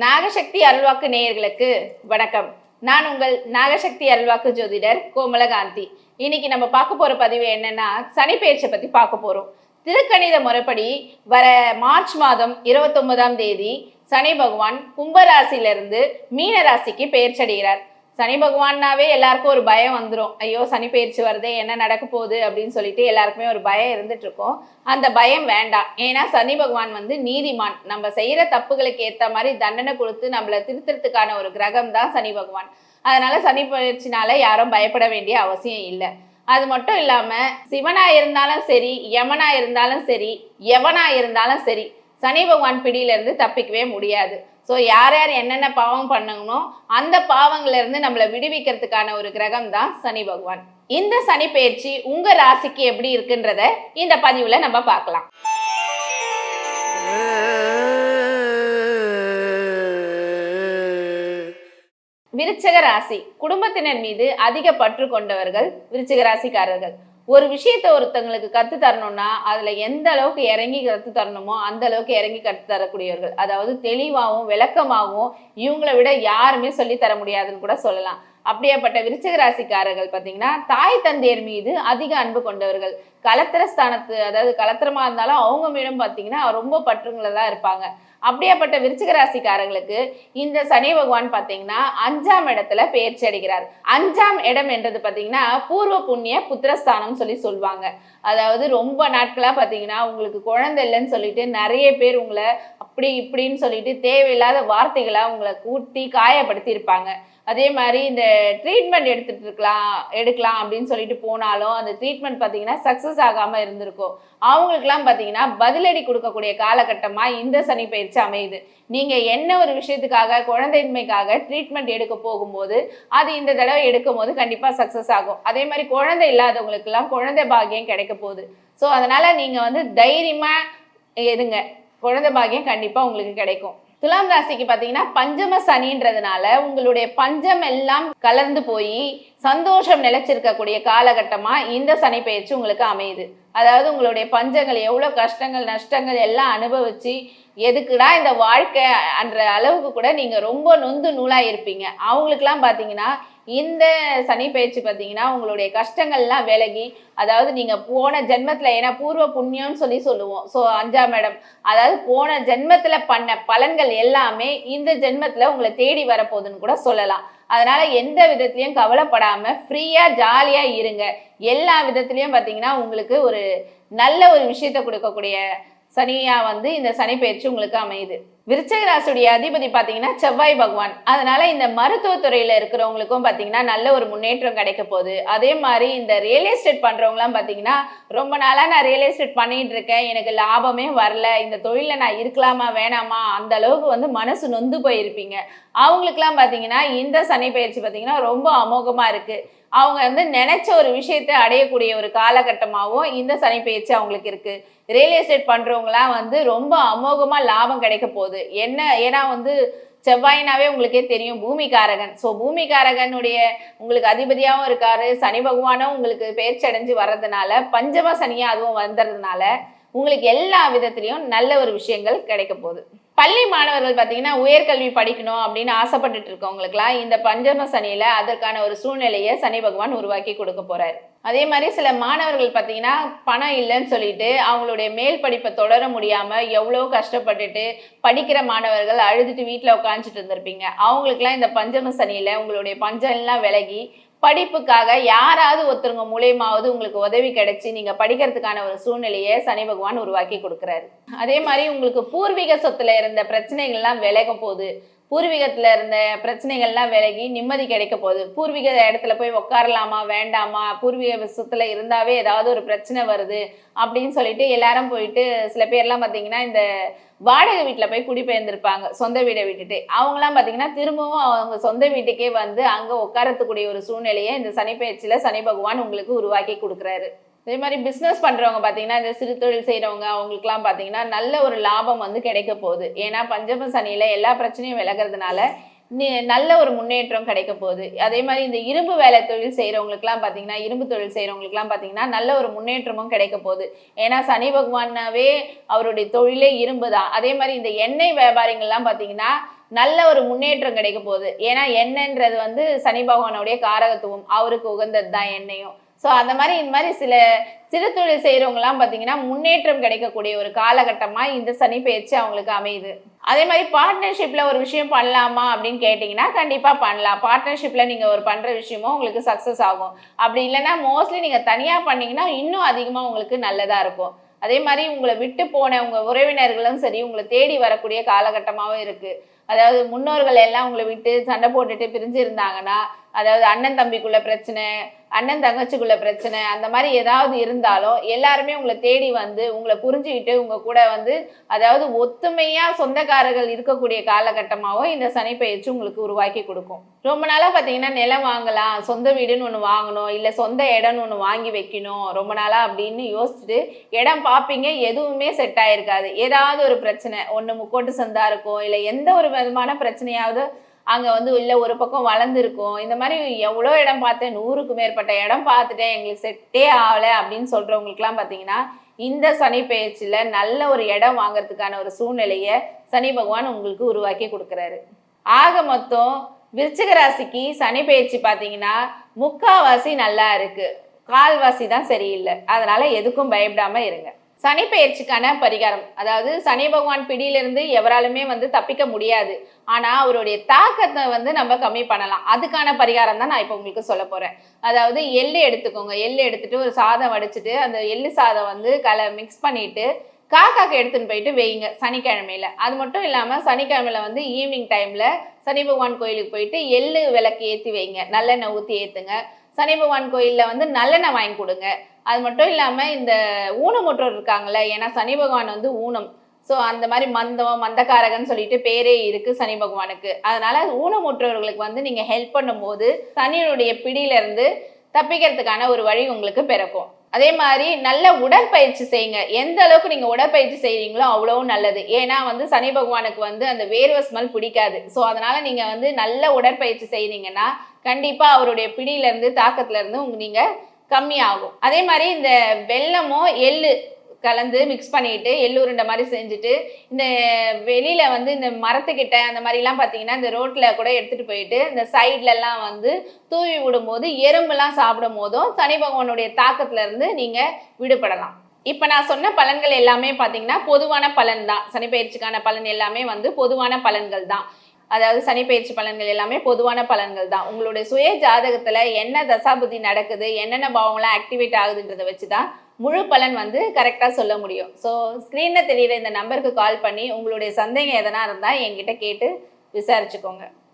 நாகசக்தி அருள்வாக்கு நேயர்களுக்கு வணக்கம். நான் உங்கள் நாகசக்தி அருள்வாக்கு ஜோதிடர் கோமலகாந்தி. இன்னைக்கு நம்ம பார்க்க போற பதிவு என்னன்னா, சனி பெயர்ச்சியை பத்தி பார்க்க போறோம். திருக்கணித முறைப்படி வர மார்ச் மாதம் 29ஆம் தேதி சனி பகவான் கும்பராசிலிருந்து மீன ராசிக்கு பெயர்ச்சடைகிறார். சனி பகவான்னாவே எல்லாருக்கும் ஒரு பயம் வந்துடும். ஐயோ, சனி பெயர்ச்சி வருதே, என்ன நடக்க போகுது அப்படின்னு சொல்லிட்டு எல்லாருக்குமே ஒரு பயம் இருந்துட்டு இருக்கும். அந்த பயம் வேண்டாம். ஏன்னா சனி பகவான் நீதிமான். நம்ம செய்யற தப்புகளுக்கு ஏற்ற மாதிரி தண்டனை கொடுத்து நம்மளை திருத்தறதுக்கான ஒரு கிரகம் தான் சனி பகவான். அதனால சனி பெயர்ச்சினால யாரும் பயப்பட வேண்டிய அவசியம் இல்லை. அது மட்டும் இல்லாம சிவனா இருந்தாலும் சரி, யமனா இருந்தாலும் சரி, எவனா இருந்தாலும் சரி, சனி பகவான் பிடியிலிருந்து தப்பிக்கவே முடியாது. ஸோ யார் யார் என்னென்ன பாவம் பண்ணணுமோ அந்த பாவங்கள்ல இருந்து நம்மளை விடுவிக்கிறதுக்கான ஒரு கிரகம் தான் சனி பகவான். இந்த சனி பெயர்ச்சி உங்க ராசிக்கு எப்படி இருக்குன்றத இந்த பதிவுல நம்ம பார்க்கலாம். விருச்சிக ராசி. குடும்பத்தினர் மீது அதிக பற்று கொண்டவர்கள் விருச்சிக ராசிக்காரர்கள். ஒரு விஷயத்த ஒருத்தங்களுக்கு கத்து தரணும்னா அதுல எந்த அளவுக்கு இறங்கி கத்து தரணுமோ அந்த அளவுக்கு இறங்கி கத்து தரக்கூடியவர்கள். அதாவது தெளிவாகவும் விளக்கமாகவும் இவங்களை விட யாருமே சொல்லி தர முடியாதுன்னு கூட சொல்லலாம். அப்படியாப்பட்ட விருச்சிக ராசிக்காரர்கள் பார்த்தீங்கன்னா தாய் தந்தையர் மீது அதிக அன்பு கொண்டவர்கள். கலத்திர ஸ்தானத்து, அதாவது கலத்திரமா இருந்தாலும் அவங்க மீதும் பார்த்தீங்கன்னா ரொம்ப பற்றுங்களா இருப்பாங்க. அப்படியாப்பட்ட விருச்சிக ராசிக்காரர்களுக்கு இந்த சனி பகவான் பார்த்தீங்கன்னா 5ஆம் இடத்துல பெயர்ச்சி அடைகிறார். 5ஆம் இடம் என்றது பார்த்தீங்கன்னா பூர்வ புண்ணிய புத்திரஸ்தானம் சொல்லுவாங்க. அதாவது ரொம்ப நாட்களா பார்த்தீங்கன்னா உங்களுக்கு குழந்தை இல்லைன்னு சொல்லிட்டு நிறைய பேர் உங்களை அப்படி இப்படின்னு சொல்லிட்டு தேவையில்லாத வார்த்தைகளா உங்களை கூட்டி காயப்படுத்தி இருப்பாங்க. அதே மாதிரி இந்த ட்ரீட்மெண்ட் எடுக்கலாம் அப்படின்னு சொல்லிட்டு போனாலும் அந்த ட்ரீட்மெண்ட் பார்த்தீங்கன்னா சக்ஸஸ் ஆகாமல் இருந்திருக்கும். அவங்களுக்குலாம் பார்த்தீங்கன்னா பதிலடி கொடுக்கக்கூடிய காலகட்டமாக இந்த சனி பயிற்சி அமையுது. நீங்கள் என்ன ஒரு விஷயத்துக்காக குழந்தையின்மைக்காக ட்ரீட்மெண்ட் எடுக்க போகும்போது அது இந்த தடவை எடுக்கும் போது கண்டிப்பாக சக்ஸஸ் ஆகும். அதே மாதிரி குழந்தை இல்லாதவங்களுக்கெல்லாம் குழந்தை பாக்கியம் கிடைக்க போகுது. ஸோ அதனால் நீங்கள் தைரியமாக இருங்க, குழந்தை பாக்கியம் கண்டிப்பாக உங்களுக்கு கிடைக்கும். துலாம் ராசிக்கு பார்த்தீங்கன்னா பஞ்சம சனின்றதுனால உங்களுடைய பஞ்சம் எல்லாம் கலந்து போய் சந்தோஷம் நிலைச்சிருக்கக்கூடிய காலகட்டமா இந்த சனி பெயர்ச்சி உங்களுக்கு அமையுது. அதாவது உங்களுடைய பஞ்சங்கள் எவ்வளோ கஷ்டங்கள் நஷ்டங்கள் எல்லாம் அனுபவிச்சு எதுக்குடா இந்த வாழ்க்கை என்ற அளவுக்கு கூட நீங்கள் ரொம்ப நொந்து நூலாக இருப்பீங்க. அவங்களுக்குலாம் பார்த்தீங்கன்னா இந்த சனி பயிற்சி பார்த்தீங்கன்னா உங்களுடைய கஷ்டங்கள்லாம் விலகி, அதாவது நீங்கள் போன ஜென்மத்தில், ஏன்னா பூர்வ புண்ணியம்னு சொல்லுவோம். ஸோ 5ஆம் இடம், அதாவது போன ஜென்மத்தில் பண்ண பலன்கள் எல்லாமே இந்த ஜென்மத்தில் உங்களை தேடி வரப்போகுதுன்னு கூட சொல்லலாம். அதனால எந்த விதத்துலையும் கவலைப்படாமல் ஃப்ரீயாக ஜாலியாக இருங்க. எல்லா விதத்துலையும் பார்த்தீங்கன்னா உங்களுக்கு ஒரு நல்ல ஒரு விஷயத்தை கொடுக்கக்கூடிய சனியா இந்த சனி பெயர்ச்சி உங்களுக்கு அமையுது. விருச்சிக ராசியுடைய அதிபதி பார்த்தீங்கன்னா செவ்வாய் பகவான். அதனால இந்த மருத்துவத்துறையில் இருக்கிறவங்களுக்கும் பார்த்தீங்கன்னா நல்ல ஒரு முன்னேற்றம் கிடைக்க போகுது. அதே மாதிரி இந்த ரியல் எஸ்டேட் பண்ணுறவங்களாம் பார்த்தீங்கன்னா ரொம்ப நாளாக நான் ரியல் எஸ்டேட் பண்ணிட்டு இருக்கேன், எனக்கு லாபமே வரல, இந்த தொழிலில் நான் இருக்கலாமா வேணாமா அந்த அளவுக்கு மனசு நொந்து போயிருப்பீங்க. அவங்களுக்குலாம் பார்த்தீங்கன்னா இந்த சனி பயிற்சி பார்த்தீங்கன்னா ரொம்ப அமோகமாக இருக்குது. அவங்க நினைச்ச ஒரு விஷயத்தை அடையக்கூடிய ஒரு காலகட்டமாகவும் இந்த சனி பயிற்சி அவங்களுக்கு இருக்கு. ரியல் எஸ்டேட் பண்றவங்களாம் ரொம்ப அமோகமா லாபம் கிடைக்க போகுது. ஏன்னா செவ்வாயினாவே உங்களுக்கே தெரியும் பூமிகாரகன். ஸோ பூமிகாரகனுடைய உங்களுக்கு அதிபதியாகவும் இருக்காரு. சனி பகவானும் உங்களுக்கு பெயர்ச்சி அடைஞ்சு வர்றதுனால பஞ்சம சனியா அதுவும் வந்துறதுனால உங்களுக்கு எல்லா விதத்திலையும் நல்ல ஒரு விஷயங்கள் கிடைக்க போகுது. பள்ளி மாணவர்கள் பார்த்தீங்கன்னா உயர்கல்வி படிக்கணும் அப்படின்னு ஆசைப்பட்டுட்டு இருக்கவங்களுக்குலாம் இந்த பஞ்சம சனியில அதற்கான ஒரு சூழ்நிலையை சனி பகவான் உருவாக்கி கொடுக்க போறாரு. அதே மாதிரி சில மாணவர்கள் பார்த்தீங்கன்னா பணம் இல்லைன்னு சொல்லிட்டு அவங்களுடைய மேல் படிப்பை தொடர முடியாம எவ்வளோ கஷ்டப்பட்டுட்டு படிக்கிற மாணவர்கள் அழுதுட்டு வீட்டில் உட்காந்துட்டு இருந்திருப்பீங்க. அவங்களுக்குலாம் இந்த பஞ்சம சனியில உங்களுடைய பஞ்சம் எல்லாம் விலகி படிப்புக்காக யாராவது ஒருத்தருங்க மூலியமாவது உங்களுக்கு உதவி கிடைச்சி நீங்க படிக்கிறதுக்கான ஒரு சூழ்நிலையை சனி பகவான் உருவாக்கி கொடுக்குறாரு. அதே மாதிரி உங்களுக்கு பூர்வீக சொத்துல இருந்த பிரச்சனைகள்லாம் விலக போகுது. பூர்வீகத்துல இருந்த பிரச்சனைகள்லாம் விலகி நிம்மதி கிடைக்க போகுது. பூர்வீக இடத்துல போய் உட்காரலாமா வேண்டாமா, பூர்வீக சொத்துல இருந்தாவே ஏதாவது ஒரு பிரச்சனை வருது அப்படின்னு சொல்லிட்டு எல்லாரும் போயிட்டு சில பேர்லாம் பார்த்தீங்கன்னா இந்த வாடகை வீட்டில் போய் குடிபெயர்ந்திருப்பாங்க. சொந்த வீடை விட்டுட்டு அவங்களாம் பார்த்தீங்கன்னா திரும்பவும் அவங்க சொந்த வீட்டுக்கே அங்கே உட்காரத்துக்கூடிய ஒரு சூழ்நிலையை இந்த சனி பெயர்ச்சியில் சனி பகவான் உங்களுக்கு உருவாக்கி கொடுக்குறாரு. அதே மாதிரி பிஸ்னஸ் பண்ணுறவங்க பார்த்தீங்கன்னா இந்த சிறு தொழில் செய்கிறவங்க அவங்களுக்குலாம் பார்த்தீங்கன்னா நல்ல ஒரு லாபம் கிடைக்க போகுது. ஏன்னா பஞ்சம சனியில் எல்லா பிரச்சனையும் விலகிறதுனால நல்ல ஒரு முன்னேற்றம் கிடைக்க போகுது. அதே மாதிரி இந்த இரும்பு வேலை தொழில் செய்கிறவங்களுக்குலாம் பார்த்தீங்கன்னா இரும்பு தொழில் செய்கிறவங்களுக்குலாம் பார்த்தீங்கன்னா நல்ல ஒரு முன்னேற்றமும் கிடைக்க போகுது. ஏன்னா சனி பகவானாவே அவருடைய தொழிலே இரும்பு தான். அதே மாதிரி இந்த எண்ணெய் வியாபாரிகள்லாம் பார்த்தீங்கன்னா நல்ல ஒரு முன்னேற்றம் கிடைக்க போகுது. ஏன்னா எண்ணெய்ன்றது வந்து சனி பகவானுடைய காரகத்துவம், அவருக்கு உகந்தது தான் எண்ணெயும். ஸோ அந்த மாதிரி இந்த மாதிரி சில சிறு தொழில் செய்கிறவங்கலாம் பார்த்தீங்கன்னா முன்னேற்றம் கிடைக்கக்கூடிய ஒரு காலகட்டமாக இந்த சனி பயிற்சி அவங்களுக்கு அமையுது. அதே மாதிரி பார்ட்னர்ஷிப்பில் ஒரு விஷயம் பண்ணலாமா அப்படின்னு கேட்டிங்கன்னா கண்டிப்பாக பண்ணலாம். பார்ட்னர்ஷிப்பில் நீங்கள் ஒரு பண்ணுற விஷயமும் உங்களுக்கு சக்ஸஸ் ஆகும். அப்படி இல்லைன்னா மோஸ்ட்லி நீங்கள் தனியாக பண்ணிங்கன்னா இன்னும் அதிகமாக உங்களுக்கு நல்லதாக இருக்கும். அதே மாதிரி உங்களை விட்டு போன உங்கள் உறவினர்களும் சரி உங்களை தேடி வரக்கூடிய காலகட்டமாகவும் இருக்குது. அதாவது முன்னோர்கள் எல்லாம் உங்களை விட்டு சண்டை போட்டுட்டு பிரிஞ்சு இருந்தாங்கன்னா, அதாவது அண்ணன் தம்பிக்குள்ள பிரச்சனை, அண்ணன் தங்கச்சிக்குள்ள பிரச்சனை, அந்த மாதிரி ஏதாவது இருந்தாலும் எல்லாருமே உங்களை தேடி வந்து உங்களை புரிஞ்சுக்கிட்டு உங்க கூட வந்து அதாவது ஒத்துமையா சொந்தக்காரர்கள் இருக்கக்கூடிய காலகட்டமாகவும் இந்த சனி பயிற்சி உங்களுக்கு உருவாக்கி கொடுக்கும். ரொம்ப நாளா பார்த்தீங்கன்னா நிலம் வாங்கலாம், சொந்த வீடுன்னு ஒன்று வாங்கணும், இல்லை சொந்த இடம்னு ஒன்று வாங்கி வைக்கணும் ரொம்ப நாளா அப்படின்னு யோசிச்சுட்டு இடம் பார்ப்பீங்க, எதுவுமே செட் ஆயிருக்காது. ஏதாவது ஒரு பிரச்சனை, ஒன்று முக்கோட்டு சந்தா இருக்கும், இல்லை எந்த ஒரு விதமான பிரச்சனையாவது அங்கே வந்து இல்லை ஒரு பக்கம் வளர்ந்துருக்கும். இந்த மாதிரி எவ்வளோ இடம் பார்த்தேன், 100க்கு மேற்பட்ட இடம் பார்த்துட்டேன், எங்களுக்கு செட்டே ஆகலை அப்படின்னு சொல்கிறவங்களுக்குலாம் பார்த்தீங்கன்னா இந்த சனி பயிற்சியில் நல்ல ஒரு இடம் வாங்கிறதுக்கான ஒரு சூழ்நிலையை சனி பகவான் உங்களுக்கு உருவாக்கி கொடுக்குறாரு. ஆக மொத்தம் விருச்சிக ராசிக்கு சனி பயிற்சி பார்த்தீங்கன்னா முக்காவாசி நல்லா இருக்கு, கால்வாசி தான் சரியில்லை. அதனால எதுக்கும் பயப்படாமல் இருங்க. சனி பயிற்சிக்கான பரிகாரம், அதாவது சனி பகவான் பிடியிலிருந்து எவராலுமே வந்து தப்பிக்க முடியாது. ஆனால் அவருடைய தாக்கத்தை வந்து நம்ம கம்மி பண்ணலாம். அதுக்கான பரிகாரம் தான் நான் இப்போ உங்களுக்கு சொல்ல போகிறேன். அதாவது எள்ளு எடுத்துக்கோங்க. எள்ளு எடுத்துட்டு ஒரு சாதம் வடிச்சிட்டு அந்த எள்ளு சாதம் வந்து மிக்ஸ் பண்ணிட்டு காக்காக்கு எடுத்துன்னு போயிட்டு வைங்க சனிக்கிழமையில. அது மட்டும் இல்லாமல் சனிக்கிழமையில வந்து ஈவினிங் டைமில் சனி பகவான் கோயிலுக்கு போயிட்டு எள்ளு விளக்கு ஏற்றி வைங்க, நல்லெண்ணெய் ஊற்றி ஏற்றுங்க. சனி பகவான் கோயிலில் வந்து நல்லெண்ணெய் வாங்கி கொடுங்க. அது மட்டும் இல்லாமல் இந்த ஊனமுற்றோர் இருக்காங்கல்ல, ஏன்னா சனி பகவான் வந்து ஊனம். ஸோ அந்த மாதிரி மந்தக்காரகன்னு சொல்லிட்டு பேரே இருக்குது சனி பகவானுக்கு. அதனால் ஊனமுற்றவர்களுக்கு வந்து நீங்கள் ஹெல்ப் பண்ணும்போது சனியினுடைய பிடியிலேருந்து தப்பிக்கிறதுக்கான ஒரு வழி உங்களுக்கு பிறக்கும். அதே மாதிரி நல்ல உடற்பயிற்சி செய்யுங்க. எந்த அளவுக்கு நீங்கள் உடற்பயிற்சி செய்கிறீங்களோ அவ்வளவும் நல்லது. ஏன்னா வந்து சனி பகவானுக்கு வந்து அந்த வேர்வை ஸ்மெல் பிடிக்காது. ஸோ அதனால் நீங்கள் வந்து நல்ல உடற்பயிற்சி செய்கிறீங்கன்னா கண்டிப்பாக அவருடைய பிடியிலேருந்து தாக்கத்துலேருந்து நீங்கள் கம்மியாகும். அதே மாதிரி இந்த வெல்லமோ எள்ளு கலந்து மிக்ஸ் பண்ணிட்டு எள்ளு உருண்டை மாதிரி செஞ்சுட்டு இந்த வெளியில வந்து இந்த மரத்துக்கிட்ட அந்த மாதிரிலாம் பார்த்தீங்கன்னா இந்த ரோட்ல கூட எடுத்துட்டு போயிட்டு இந்த சைட்லலாம் வந்து தூவி விடும்போது எறும்புலாம் சாப்பிடும் போதும் சனி பகவானுடைய தாக்கத்துல இருந்து நீங்க விடுபடலாம். இப்போ நான் சொன்ன பலன்கள் எல்லாமே பார்த்தீங்கன்னா பொதுவான பலன் தான். சனி பயிற்சிக்கான பலன் எல்லாமே வந்து பொதுவான பலன்கள் தான். அதாவது சனி பயிற்சி பலன்கள் எல்லாமே பொதுவான பலன்கள் தான். உங்களுடைய சுய ஜாதகத்தில் என்ன தசாபுத்தி நடக்குது, என்னென்ன பாவங்கள்லாம் ஆக்டிவேட் ஆகுதுன்றதை வச்சு தான் முழு பலன் வந்து கரெக்டாக சொல்ல முடியும். ஸோ ஸ்க்ரீனில் தெரியுற இந்த நம்பருக்கு கால் பண்ணி உங்களுடைய சந்தேகம் எதனா இருந்தால் என்கிட்ட கேட்டு விசாரிச்சுக்கோங்க.